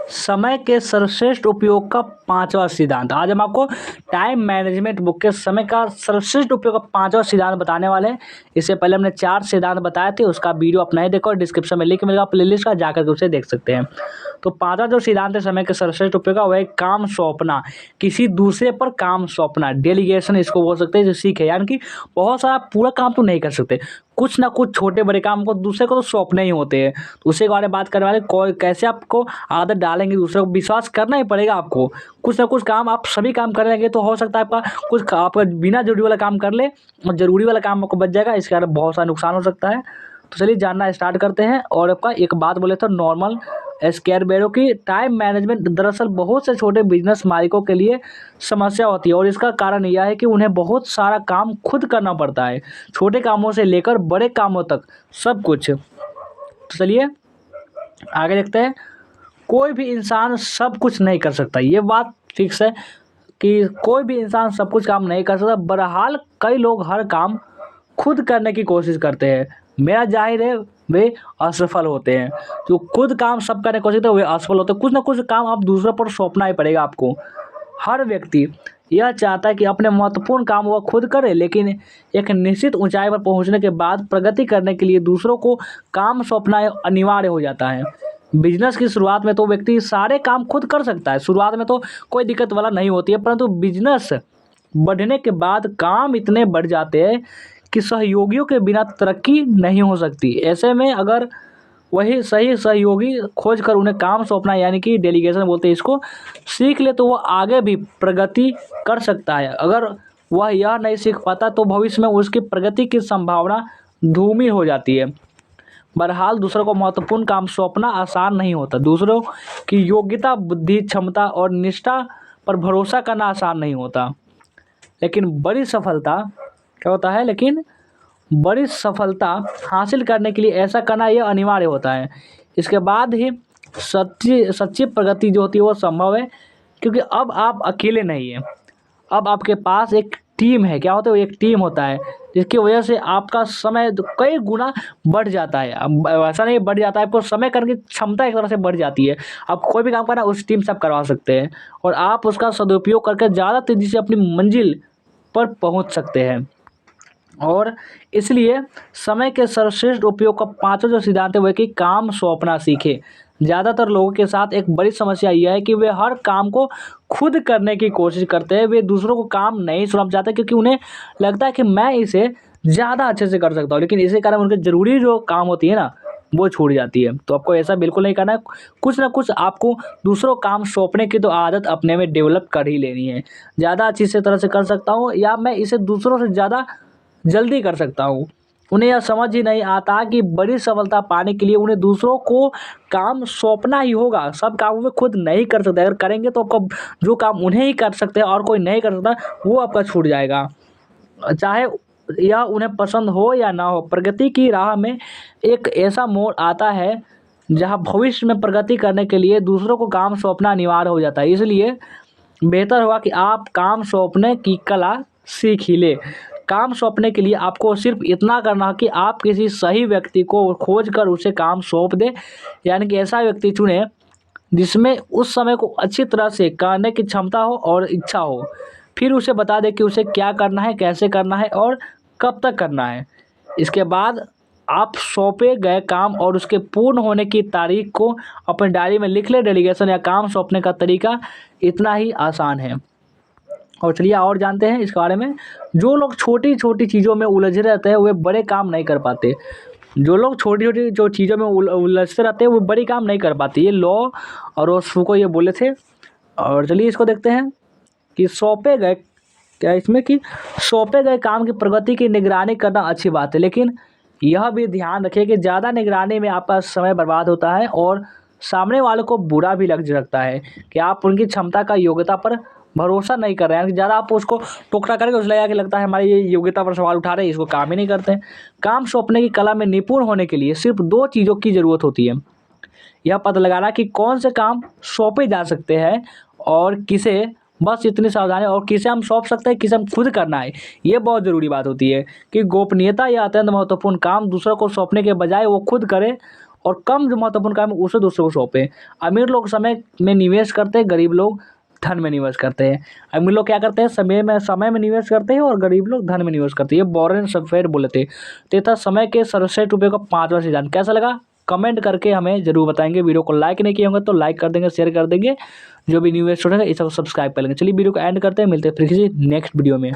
समय के सर्वश्रेष्ठ उपयोग का पांचवा सिद्धांत। आज हम आपको टाइम मैनेजमेंट बुक के समय का सर्वश्रेष्ठ उपयोग का पांचवा सिद्धांत बताने वाले हैं। इससे पहले हमने 4 सिद्धांत बताए थे, उसका वीडियो आप नहीं देखो, डिस्क्रिप्शन में लिंक मिलेगा प्लेलिस्ट का, जाकर के उसे देख सकते हैं। तो पांचवा जो सिद्धांत है समय के सर्वश्रेष्ठ उपयोग का, वह है काम सौंपना, किसी दूसरे पर काम सौंपना, डेलीगेशन इसको बोल सकते हैं, जो सीख है। यानी कि बहुत सारा पूरा काम तो नहीं कर सकते, कुछ ना कुछ छोटे बड़े काम को दूसरे को तो सौंपने ही होते हैं। तो उसी के बारे में बात करने वाले, कोई कैसे आपको आदत डालेंगे, दूसरे को विश्वास करना ही पड़ेगा आपको। कुछ ना कुछ काम आप सभी काम कर लेंगे तो हो सकता है आपका कुछ आपका बिना जरूरी वाला काम कर ले और जरूरी वाला काम आपको बच जाएगा, इसके कारण बहुत सारा नुकसान हो सकता है। तो चलिए जानना स्टार्ट करते हैं। और आपका एक बात बोले तो नॉर्मल स्क्वेयरबेरो की टाइम मैनेजमेंट दरअसल बहुत से छोटे बिजनेस मालिकों के लिए समस्या होती है, और इसका कारण यह है कि उन्हें बहुत सारा काम खुद करना पड़ता है, छोटे कामों से लेकर बड़े कामों तक सब कुछ। तो चलिए आगे देखते हैं। कोई भी इंसान सब कुछ नहीं कर सकता, ये बात फिक्स है कि कोई भी इंसान सब कुछ काम नहीं कर सकता। बहरहाल कई लोग हर काम खुद करने की कोशिश करते हैं, मेरा जाहिर है वे असफल होते हैं। जो खुद काम सब करने की कोशिश करते हैं वे असफल होते हैं। कुछ ना कुछ काम आप दूसरों पर सौंपना ही पड़ेगा आपको। हर व्यक्ति यह चाहता है कि अपने महत्वपूर्ण काम वह खुद करे, लेकिन एक निश्चित ऊंचाई पर पहुंचने के बाद प्रगति करने के लिए दूसरों को काम सौंपना अनिवार्य हो जाता है। बिजनेस की शुरुआत में तो व्यक्ति सारे काम खुद कर सकता है, शुरुआत में तो कोई दिक्कत वाला नहीं होती है, परंतु बिजनेस बढ़ने के बाद काम इतने बढ़ जाते हैं कि सहयोगियों के बिना तरक्की नहीं हो सकती। ऐसे में अगर वही सही सहयोगी खोज कर उन्हें काम सौंपना, यानी कि डेलीगेशन बोलते हैं इसको, सीख ले तो वह आगे भी प्रगति कर सकता है। अगर वह यह नहीं सीख पाता तो भविष्य में उसकी प्रगति की संभावना धूमिल हो जाती है। बहरहाल दूसरों को महत्वपूर्ण काम सौंपना आसान नहीं होता। दूसरों की योग्यता, बुद्धि, क्षमता और निष्ठा पर भरोसा करना आसान नहीं होता। लेकिन बड़ी सफलता क्या होता है, लेकिन बड़ी सफलता हासिल करने के लिए ऐसा करना यह अनिवार्य होता है। इसके बाद ही सच्ची सच्ची प्रगति जो होती है वो संभव है, क्योंकि अब आप अकेले नहीं हैं, अब आपके पास एक टीम है। क्या होता है, वो एक टीम होता है, जिसकी वजह से आपका समय कई गुना बढ़ जाता है। अब ऐसा नहीं बढ़ जाता है, आपको समय करने की क्षमता एक तरह से बढ़ जाती है। आप कोई भी काम करना उस टीम से आप करवा सकते हैं, और आप उसका सदुपयोग करके ज़्यादा तेज़ी से अपनी मंजिल पर पहुंच सकते हैं। और इसलिए समय के सर्वश्रेष्ठ उपयोग का पांचवा जो सिद्धांत है वह कि काम सौंपना सीखे। ज़्यादातर लोगों के साथ एक बड़ी समस्या यह है कि वे हर काम को खुद करने की कोशिश करते हैं, वे दूसरों को काम नहीं सौंप चाहते, क्योंकि उन्हें लगता है कि मैं इसे ज़्यादा अच्छे से कर सकता हूँ, लेकिन इसी कारण उनके ज़रूरी जो काम होती है ना वो छूट जाती है। तो आपको ऐसा बिल्कुल नहीं करना है, कुछ ना कुछ आपको दूसरों काम सौंपने की तो आदत अपने में डेवलप कर ही लेनी है। ज़्यादा अच्छी से तरह से कर सकता हूँ, या मैं इसे दूसरों से ज़्यादा जल्दी कर सकता हूँ। उन्हें यह समझ ही नहीं आता कि बड़ी सफलता पाने के लिए उन्हें दूसरों को काम सौंपना ही होगा। सब काम वे खुद नहीं कर सकते, अगर करेंगे तो आपका जो काम उन्हें ही कर सकते हैं और कोई नहीं कर सकता वो आपका छूट जाएगा, चाहे यह उन्हें पसंद हो या ना हो। प्रगति की राह में एक ऐसा मोड़ आता है जहाँ भविष्य में प्रगति करने के लिए दूसरों को काम सौंपना अनिवार्य हो जाता है। इसलिए बेहतर होगा कि आप काम सौंपने की कला सीख ही ले। काम सौंपने के लिए आपको सिर्फ इतना करना है कि आप किसी सही व्यक्ति को खोज कर उसे काम सौंप दें, यानी कि ऐसा व्यक्ति चुनें जिसमें उस समय को अच्छी तरह से करने की क्षमता हो और इच्छा हो। फिर उसे बता दें कि उसे क्या करना है, कैसे करना है और कब तक करना है। इसके बाद आप सौंपे गए काम और उसके पूर्ण होने की तारीख को अपनी डायरी में लिख लें। डेलीगेशन या काम सौंपने का तरीका इतना ही आसान है। और चलिए और जानते हैं इसके बारे में। जो लोग छोटी छोटी चीज़ों में उलझे रहते हैं वे बड़े काम नहीं कर पाते। जो लोग छोटी छोटी जो चीज़ों में उलझते रहते हैं वो बड़ी काम नहीं कर पाते। ये लॉ और रोस्फू को ये बोले थे। और चलिए इसको देखते हैं कि सौंपे गए, क्या इसमें कि सौंपे गए काम की प्रगति की निगरानी करना अच्छी बात है, लेकिन यह भी ध्यान रखिए कि ज़्यादा निगरानी में आपका समय बर्बाद होता है और सामने वाले को बुरा भी लग सकता है कि आप उनकी क्षमता का योग्यता पर भरोसा नहीं कर रहे हैं। ज़्यादा आप उसको टोकरा करेंगे उस लगेगा कि लगता है हमारी ये योग्यता पर सवाल उठा रहे हैं, इसको काम ही नहीं करते हैं। काम सौंपने की कला में निपुण होने के लिए सिर्फ 2 चीज़ों की ज़रूरत होती है। यह पता लगाना कि कौन से काम सौंपे जा सकते हैं और किसे, बस इतनी सावधानी, और किसे हम सौंप सकते हैं, किसे हम खुद करना है। ये बहुत ज़रूरी बात होती है कि गोपनीयता या अत्यंत महत्वपूर्ण काम दूसरों को सौंपने के बजाय वो खुद करे और कम जो महत्वपूर्ण काम है उसे दूसरों को सौंपें। अमीर लोग समय में निवेश करते हैं, गरीब लोग धन में निवेश करते हैं। अमीर लोग क्या करते हैं, समय में निवेश करते हैं और गरीब लोग धन में निवेश करते हैं। ये वॉरेन बफेट बोले थे। तो ये था समय के सर्वश्रेष्ठ उपयोग का 5वां सिद्धांत। कैसा लगा कमेंट करके हमें जरूर बताएंगे। वीडियो को लाइक नहीं किए होंगे तो लाइक कर देंगे, शेयर कर देंगे। जो भी न्यू स्टूडेंट है इसे सब्सक्राइब कर लेंगे। चलिए वीडियो को एंड करते हैं, मिलते हैं फिर किसी नेक्स्ट वीडियो में।